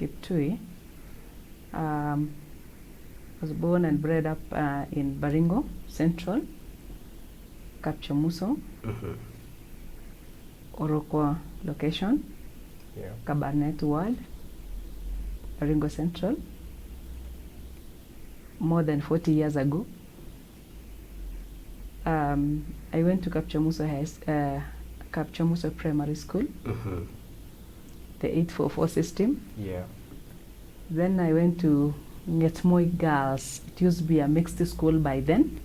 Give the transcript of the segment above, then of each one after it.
Kiptui. Was born and bred up in Baringo, Central, Kapchomuso, Orokwa location, Kabarnet ward, Baringo Central. More than 40 years ago, I went to Kapchomuso Primary School, the 844 system. Then I went to Ngetmoi Girls. It used to be a mixed school by then.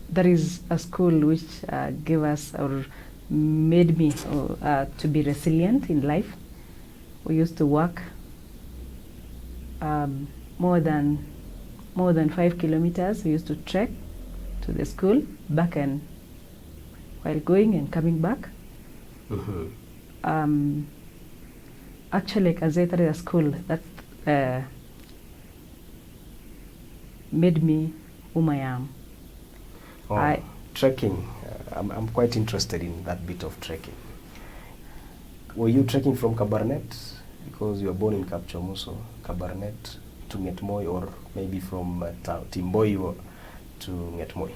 There is a school which gave us or made me to be resilient in life. We used to walk more than 5 kilometers. We used to trek to the school back and while going and coming back. Actually, Kazeta is a school that made me whom I am. Trekking, I'm quite interested in that bit of trekking. Were you trekking from Kabarnet, because you were born in Kapchomuso, Kabarnet to Ngetmoi, or maybe from Timboiwo to Ngetmoi?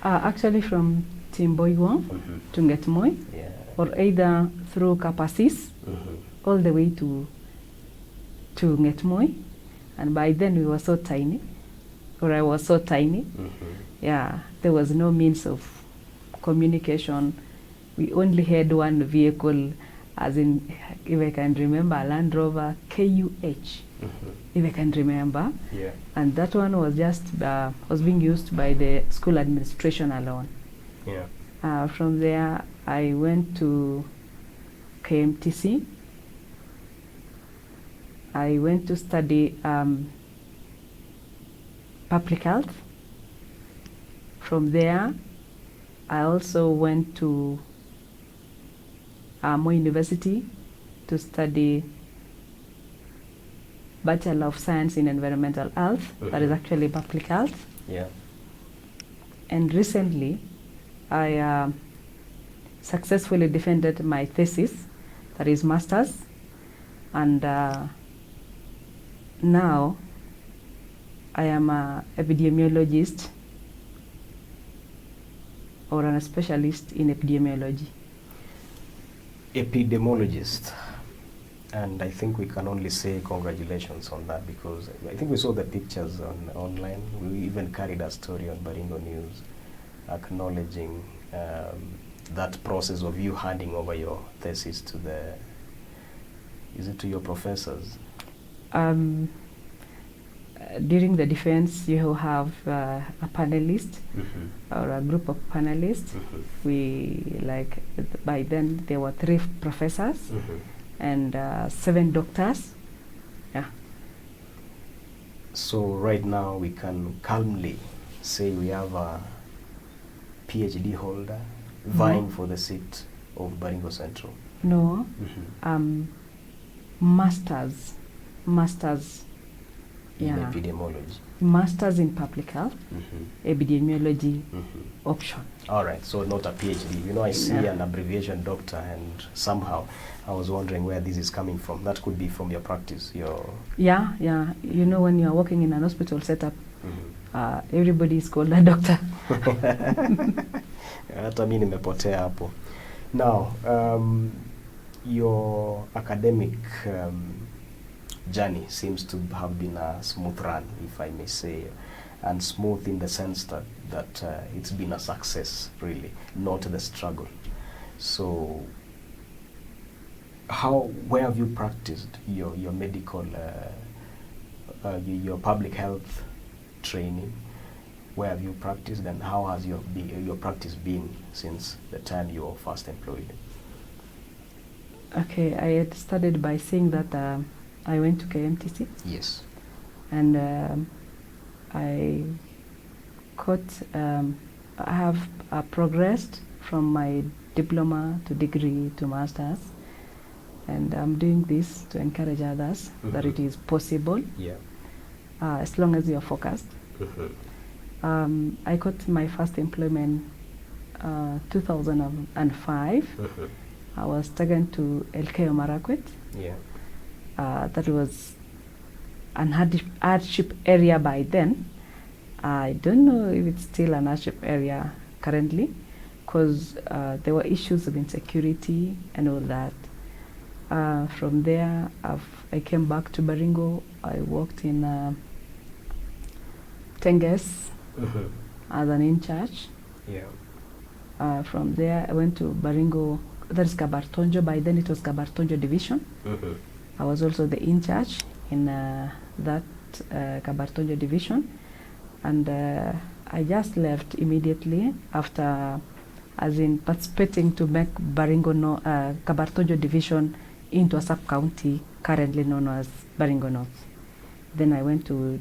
Actually from Timboiwo to Ngetmoi, or either through Kapasis, all the way to Ngetmoi. And by then we were so tiny, or I was so tiny. There was no means of communication. We only had one vehicle, as in, if I can remember, a Land Rover KUH, if I can remember. And that one was just was being used by the school administration alone. From there, I went to KMTC. I went to study public health. From there, I also went to Moi University to study Bachelor of Science in Environmental Health. That is actually public health. And recently, I successfully defended my thesis, that is master's, and now I am an epidemiologist, or a specialist in epidemiology. Epidemiologist, and I think we can only say congratulations on that, because I think we saw the pictures online. We even carried a story on Baringo News acknowledging that process of you handing over your thesis to to your professors. During the defense, you have a panelist or a group of panelists. By then there were 3 professors and 7 doctors. So right now we can calmly say we have a PhD holder vying for the seat of Baringo Central. No, masters. In epidemiology. Masters in public health, epidemiology option. All right, so not a PhD. You know, I see an abbreviation doctor, and somehow I was wondering where this is coming from. That could be from your practice. Yeah. You know, when you are working in an hospital setup, everybody is called a doctor. Hata mimi nimepotea hapo. Now, your academic journey seems to have been a smooth run, if I may say, and smooth in the sense that it's been a success, really, not the struggle. So, where have you practiced your medical, your public health training? Where have you practiced, and how has your practice been since the time you were first employed? Okay, I had started by saying that I went to KMTC. Yes. And I have progressed from my diploma to degree to master's, and I'm doing this to encourage others that it is possible, as long as you are focused. I got my first employment 2005 I was taken to Elgeyo Marakwet. Yeah. That was an hardship area by then. I don't know if it's still an hardship area currently, because there were issues of insecurity and all that. From there, I came back to Baringo. I worked in Tenges as an in-charge. Yeah. From there, I went to Baringo. That is Kabartonjo. By then, it was Kabartonjo Division. I was also the in-charge in that Kabartonjo Division. And I just left immediately after, as in participating to make Baringo Kabartonjo Division into a sub-county currently known as Baringo North. Then I went to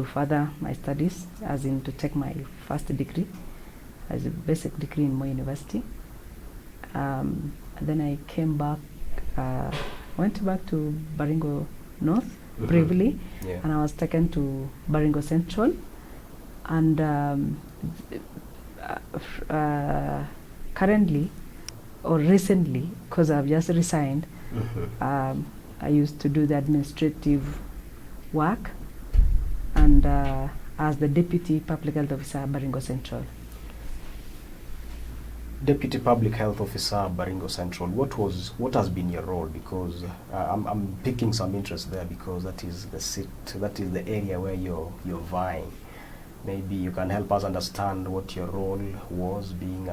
further my studies, as in to take my first degree, as a basic degree in Moi University. Then I came back, went back to Baringo North briefly, Yeah. and I was taken to Baringo Central. And currently, or recently, because I've just resigned, I used to do the administrative work and as the Deputy Public Health Officer at Baringo Central. Deputy Public Health Officer, Baringo Central. What has been your role? Because I'm picking some interest there, because that is the area where you're vying. Maybe you can help us understand what your role was, being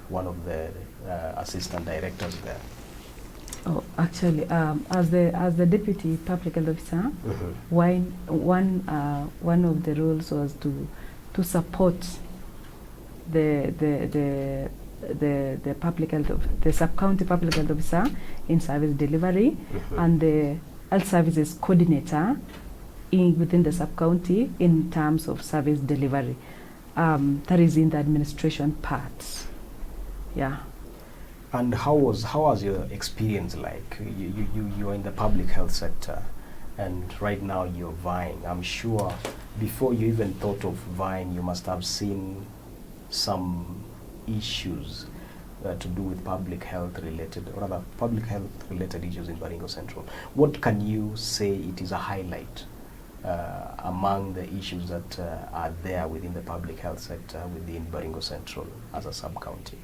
one of the assistant directors there. Oh, actually, as the Deputy Public Health Officer, one of the roles was to support the public health the sub-county public health officer in service delivery, and the health services coordinator within the sub-county in terms of service delivery. That is in the administration part. Yeah. And how was your experience like? You are in the public health sector, and right now you're vying. I'm sure before you even thought of vying, you must have seen some issues to do with public health related issues in Baringo Central. What can you say it is a highlight among the issues that are there within the public health sector within Baringo Central as a sub-county?